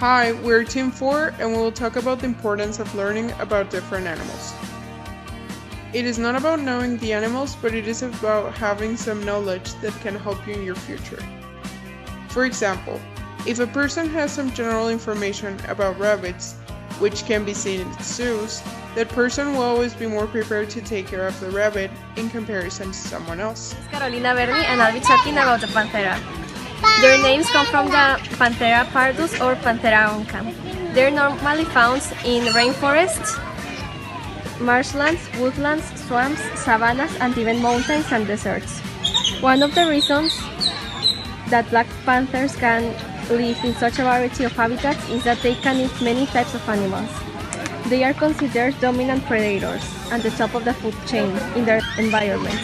Hi, we're Team 4 and we will talk about the importance of learning about different animals. It is not about knowing the animals, but it is about having some knowledge that can help you in your future. For example, if a person has some general information about rabbits, which can be seen in zoos, that person will always be more prepared to take care of the rabbit in comparison to someone else. This is Carolina Berni and I'll be talking about the Panthera. Their names come from the Panthera pardus or Panthera onca. They're normally found in rainforests, marshlands, woodlands, swamps, savannas, and even mountains and deserts. One of the reasons that black panthers can live in such a variety of habitats is that they can eat many types of animals. They are considered dominant predators at the top of the food chain in their environments,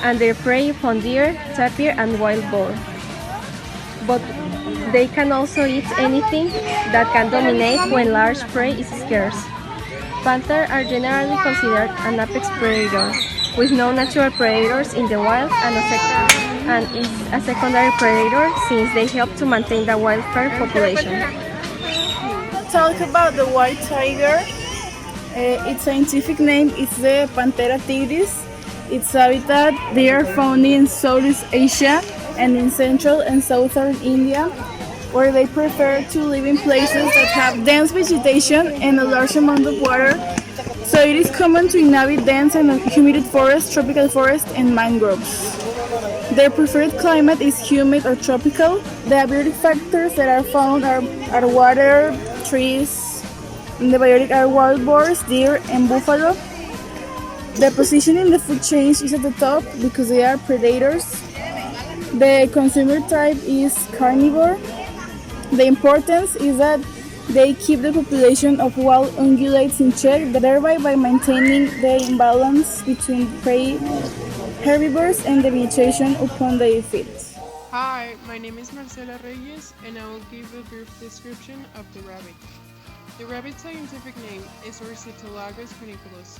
and they prey upon deer, tapir, and wild boar. But they can also eat anything that can dominate when large prey is scarce. Panthers are generally considered an apex predator, with no natural predators in the wild and is a secondary predator since they help to maintain the wild fur population. Talk about the white tiger. Its scientific name is the Panthera tigris. Its habitat, they are found in Southeast Asia and in central and southern India, where they prefer to live in places that have dense vegetation and a large amount of water. So it is common to inhabit dense and humid forests, tropical forests, and mangroves. Their preferred climate is humid or tropical. The abiotic factors that are found are water, trees. In the biotic are wild boars, deer, and buffalo. The position in the food chain is at the top because they are predators. The consumer type is carnivore. The importance is that they keep the population of wild ungulates in check, thereby by maintaining the imbalance between prey herbivores and the vegetation upon they feed. Hi, my name is Marcela Reyes and I will give a brief description of the rabbit. The rabbit's scientific name is Orcitolagus cuniculus.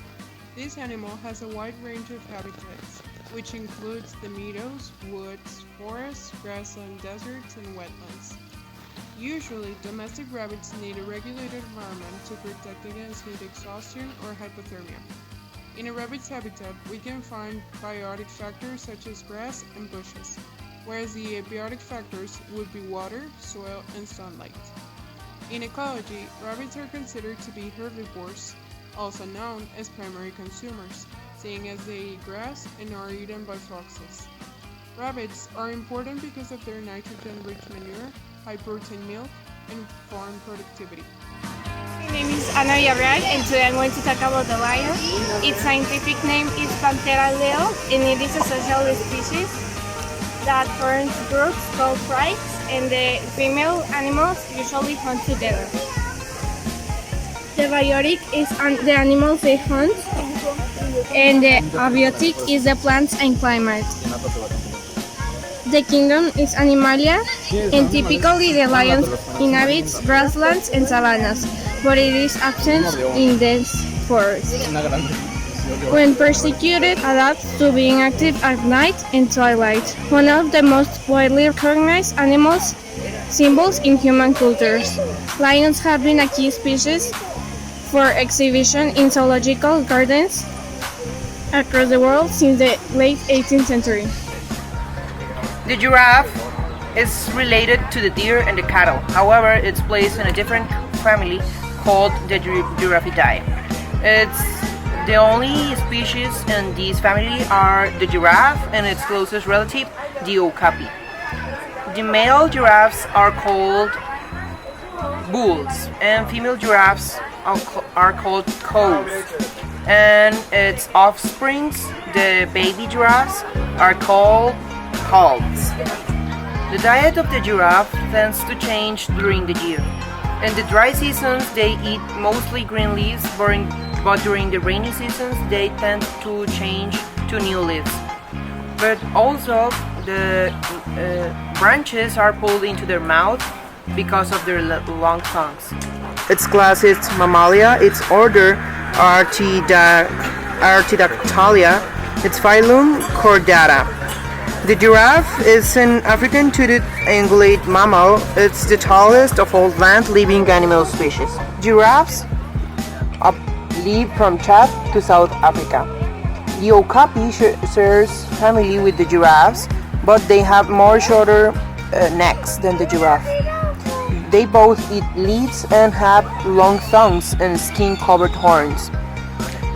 This animal has a wide range of habitats, which includes the meadows, woods, forests, grassland, deserts, and wetlands. Usually, domestic rabbits need a regulated environment to protect against heat exhaustion or hypothermia. In a rabbit's habitat, we can find biotic factors such as grass and bushes, whereas the abiotic factors would be water, soil, and sunlight. In ecology, rabbits are considered to be herbivores, also known as primary consumers, seeing as they eat grass and are eaten by foxes. Rabbits are important because of their nitrogen-rich manure, high-protein milk, and farm productivity. My name is Ana Villarreal and today I'm going to talk about the lion. Its scientific name is Panthera leo and it is a social species that forms groups called prides, and the female animals usually hunt together. The biotic is the animals they hunt, and the abiotic is the plants and climate. The kingdom is Animalia, and typically the lion inhabits grasslands and savannas, but it is absent in dense forests. When persecuted, adapts to being active at night and twilight, one of the most widely recognized animals symbols in human cultures. Lions have been a key species for exhibition in zoological gardens across the world since the late 18th century. The giraffe is related to the deer and the cattle. However, it's placed in a different family called the Giraffidae. It's the only species in this family are the giraffe and its closest relative, the okapi. The male giraffes are called bulls, and female giraffes are called cows. And its offsprings, the baby giraffes, are called calves. The diet of the giraffe tends to change during the year. In the dry seasons, they eat mostly green leaves, but during the rainy seasons, they tend to change to new leaves. But also, the branches are pulled into their mouth because of their long tongues. Its class is Mammalia, its order Artiodactyla, its phylum Chordata. The giraffe is an African toothed ungulate mammal. It's the tallest of all land-living animal species. Giraffes live from Chad to South Africa. The okapi shares family with the giraffes, but they have more shorter necks than the giraffe. They both eat leaves and have long tongues and skin-covered horns.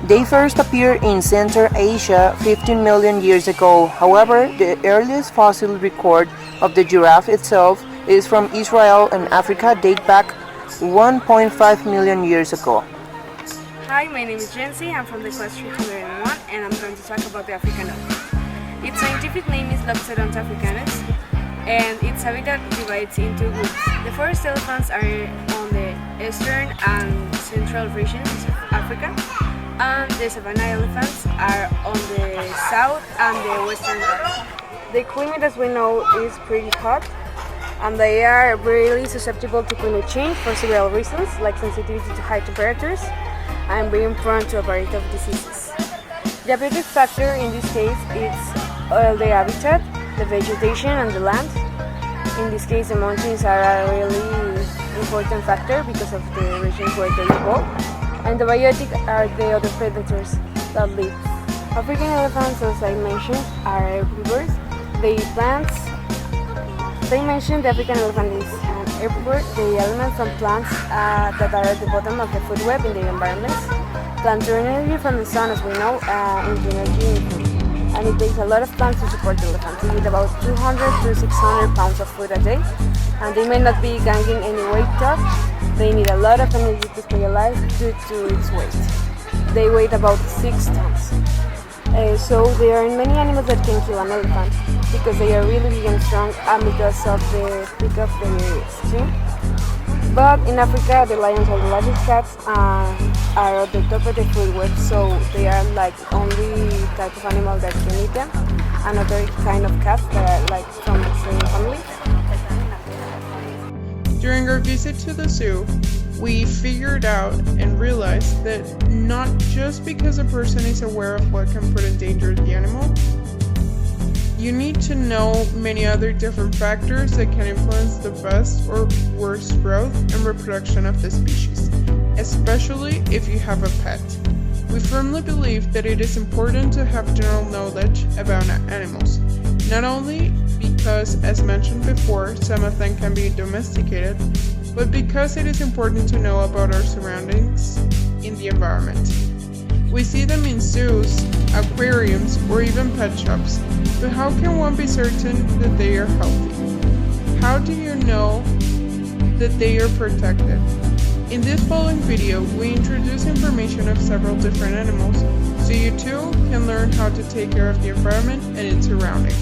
They first appeared in Central Asia 15 million years ago. However, the earliest fossil record of the giraffe itself is from Israel and Africa, date back 1.5 million years ago. Hi, my name is Jency. I'm from the class 301 and I'm going to talk about the African elephant. Its scientific name is Loxodonta africanus and its habitat divides into groups. The forest elephants are on the eastern and central regions of Africa, and the savanna elephants are on the south and the western part. The climate, as we know, is pretty hot, and they are really susceptible to climate change for several reasons, like sensitivity to high temperatures and being prone to a variety of diseases. The abiotic factor in this case is the habitat, the vegetation and the land. In this case, the mountains are a really important factor because of the regions where they evolve, and the biotic are the other predators that live. African elephants, as I mentioned, are herbivores. They eat plants. They mentioned the African elephant is an herbivore. They element from plants that are at the bottom of the food web in the environment. Plants earn energy from the sun, as we know, into energy in food. And it takes a lot of plants to support the elephant. They eat about 200 to 600 pounds of food a day, and they may not be gaining any weight up. They need a lot of energy to stay alive due to its weight. They weigh about 6 tons. So there are many animals that can kill an elephant because they are really big and strong and because of the peak of the skin. But in Africa, the lions are the largest cats and are at the top of the food web, so they are like only type of animal that can eat them. Another kind of cats that are like from the same family. During our visit to the zoo, we figured out and realized that not just because a person is aware of what can put in danger the animal, you need to know many other different factors that can influence the best or worst growth and reproduction of the species, especially if you have a pet. We firmly believe that it is important to have general knowledge about animals, not only because, as mentioned before, some of them can be domesticated, but because it is important to know about our surroundings in the environment. We see them in zoos, aquariums, or even pet shops, but how can one be certain that they are healthy? How do you know that they are protected? In this following video, we introduce information of several different animals, so you too can learn how to take care of the environment and its surroundings.